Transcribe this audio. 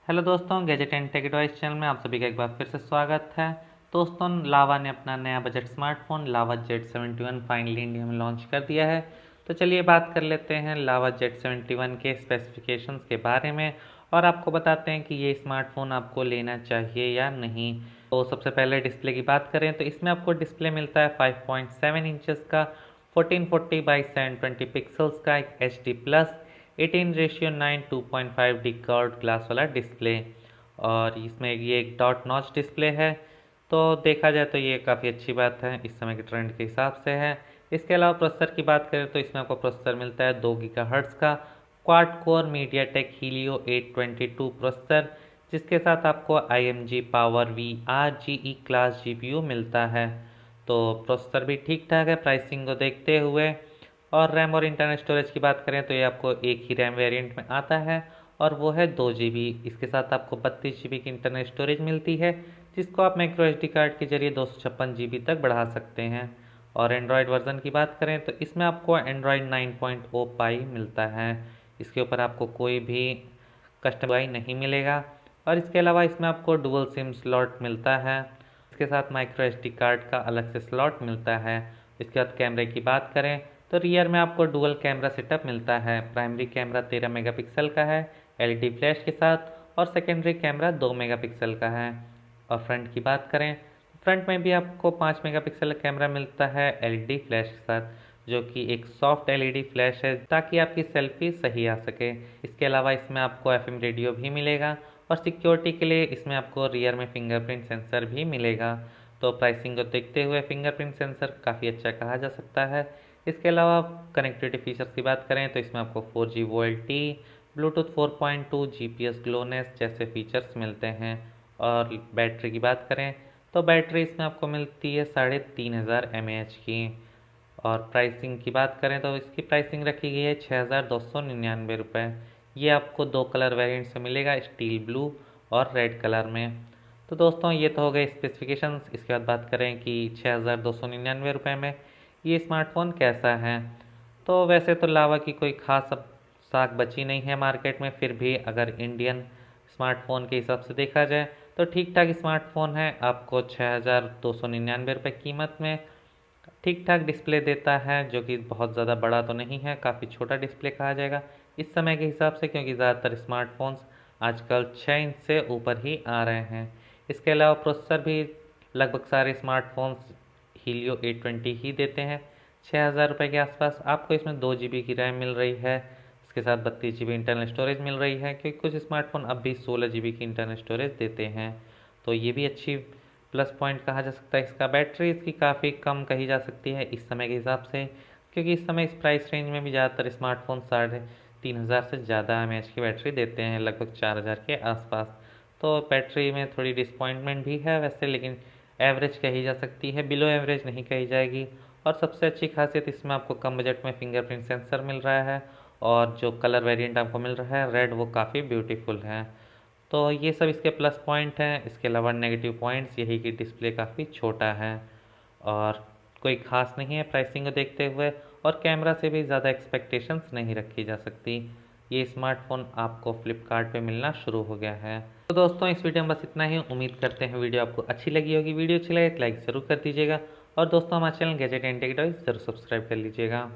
Hello दोस्तों, gadget and tech advice channel में आप सभी का एक बार फिर से स्वागत है। दोस्तों, लावा ने अपना नया बजट स्मार्टफोन लावा Z71 फाइनली इंडिया में लॉन्च कर दिया है। तो चलिए बात कर लेते हैं लावा Z71 के स्पेसिफिकेशंस के बारे में और आपको बताते हैं कि ये स्मार्टफोन आपको लेना चाहिए या नहीं। तो सबसे पहले डिस्प्ले की बात करें तो इसमें आपको डिस्प्ले मिलता है 5.7 इंचेस का 1440x720 पिक्सल्स का एक HD+ 18:9 2.5D कर्व्ड ग्लास वाला डिस्प्ले। और इसमें ये एक डॉट नॉच डिस्प्ले है, तो देखा जाए तो ये काफ़ी अच्छी बात है, इस समय के ट्रेंड के हिसाब से है। इसके अलावा प्रोसेसर की बात करें तो इसमें आपको प्रोसेसर मिलता है 2 गीगाहर्ट्ज़ का quad core MediaTek Helio 822 processor, जिसके साथ आपको IMG power VRGE class GPU मिलता है। तो प्रोसेसर भी ठीक ठाक है प्राइसिंग को देखते हुए। और रैम और इंटरनल स्टोरेज की बात करें तो ये आपको एक ही रैम वेरिएंट में आता है और वो है 2 GB। इसके साथ आपको 32 GB की इंटरनल स्टोरेज मिलती है, जिसको आप माइक्रो SD कार्ड के जरिए 256 GB तक बढ़ा सकते हैं। और एंड्रॉयड वर्जन की बात करें तो इसमें आपको एंड्रॉयड 9.0 पाई मिलता है। इसके ऊपर आपको कोई भी कस्टमाइज नहीं मिलेगा। और इसके अलावा इसमें आपको डुअल सिम स्लॉट मिलता है, इसके साथ माइक्रो SD कार्ड का अलग से स्लॉट मिलता है। इसके बाद कैमरे की बात करें तो रियर में आपको डुअल कैमरा सेटअप मिलता है। प्राइमरी कैमरा 13 मेगापिक्सल का है LED फ्लैश के साथ, और सेकेंडरी कैमरा 2 मेगापिक्सल का है। और फ्रंट की बात करें तो फ्रंट में भी आपको 5 मेगापिक्सल का कैमरा मिलता है LED फ्लैश के साथ, जो कि एक सॉफ्ट LED फ्लैश है ताकि आपकी सेल्फी सही आ सके। इसके अलावा इसमें आपको FM रेडियो भी मिलेगा और सिक्योरिटी के लिए इसमें आपको रियर में फिंगरप्रिंट सेंसर भी मिलेगा। तो प्राइसिंग को देखते हुए फिंगरप्रिंट सेंसर काफ़ी अच्छा कहा जा सकता है। इसके अलावा कनेक्टिविटी फीचर्स की बात करें तो इसमें आपको 4G VoLTE, Bluetooth 4.2, GPS glowness जैसे फीचर्स मिलते हैं। और बैटरी की बात करें तो बैटरी इसमें आपको मिलती है 3500 mAh की। और प्राइसिंग की बात करें तो इसकी प्राइसिंग रखी गई है 6299 रुपये। ये आपको 2 कलर वेरिएंट से मिलेगा, स्टील ब्लू और रेड कलर में। तो दोस्तों, ये तो हो गए स्पेसिफिकेशंस। इसके बाद बात करें कि 6299 रुपये में ये स्मार्टफोन कैसा है। तो वैसे तो लावा की कोई खास अब साख बची नहीं है मार्केट में, फिर भी अगर इंडियन स्मार्टफोन के हिसाब से देखा जाए तो ठीक ठाक स्मार्टफोन है। आपको 6299 रुपये कीमत में ठीक ठाक डिस्प्ले देता है, जो कि बहुत ज़्यादा बड़ा तो नहीं है, काफ़ी छोटा डिस्प्ले कहा जाएगा इस समय के हिसाब से, क्योंकि ज़्यादातर स्मार्टफोन्स आजकल 6 इंच से ऊपर ही आ रहे हैं। इसके अलावा प्रोसेसर भी लगभग सारे स्मार्टफोन्स हीलियो 820 ही देते हैं। 6000 रुपये के आसपास आपको इसमें 2 GB की रैम मिल रही है, इसके साथ 32 GB इंटरनल स्टोरेज मिल रही है, क्योंकि कुछ स्मार्टफोन अब भी 16 GB की इंटरनल स्टोरेज देते हैं। तो ये भी अच्छी प्लस पॉइंट कहा जा सकता है। इसका बैटरी इसकी काफ़ी कम कही जा सकती है इस समय के हिसाब से, क्योंकि इस समय इस प्राइस रेंज में भी ज़्यादातर स्मार्टफोन 3500 से ज़्यादा mAh की बैटरी देते हैं, लगभग 4000 के आसपास। तो बैटरी में थोड़ी डिसपॉइंटमेंट भी है वैसे, लेकिन एवरेज कही जा सकती है, बिलो एवरेज नहीं कही जाएगी। और सबसे अच्छी खासियत इसमें आपको कम बजट में फिंगरप्रिंट सेंसर मिल रहा है, और जो कलर वेरिएंट आपको मिल रहा है रेड, वो काफ़ी ब्यूटीफुल है। तो ये सब इसके प्लस पॉइंट हैं। इसके अलावा नेगेटिव पॉइंट्स यही कि डिस्प्ले काफ़ी छोटा है और कोई ख़ास नहीं है प्राइसिंग को देखते हुए, और कैमरा से भी ज़्यादा एक्सपेक्टेशंस नहीं रखी जा सकती। ये स्मार्टफोन आपको फ्लिपकार्ट पे मिलना शुरू हो गया है। तो दोस्तों, इस वीडियो में बस इतना ही। उम्मीद करते हैं वीडियो आपको अच्छी लगी होगी। वीडियो अच्छी लगे तो लाइक ज़रूर कर दीजिएगा, और दोस्तों हमारे channel gadget and tech advice ज़रूर सब्सक्राइब कर लीजिएगा।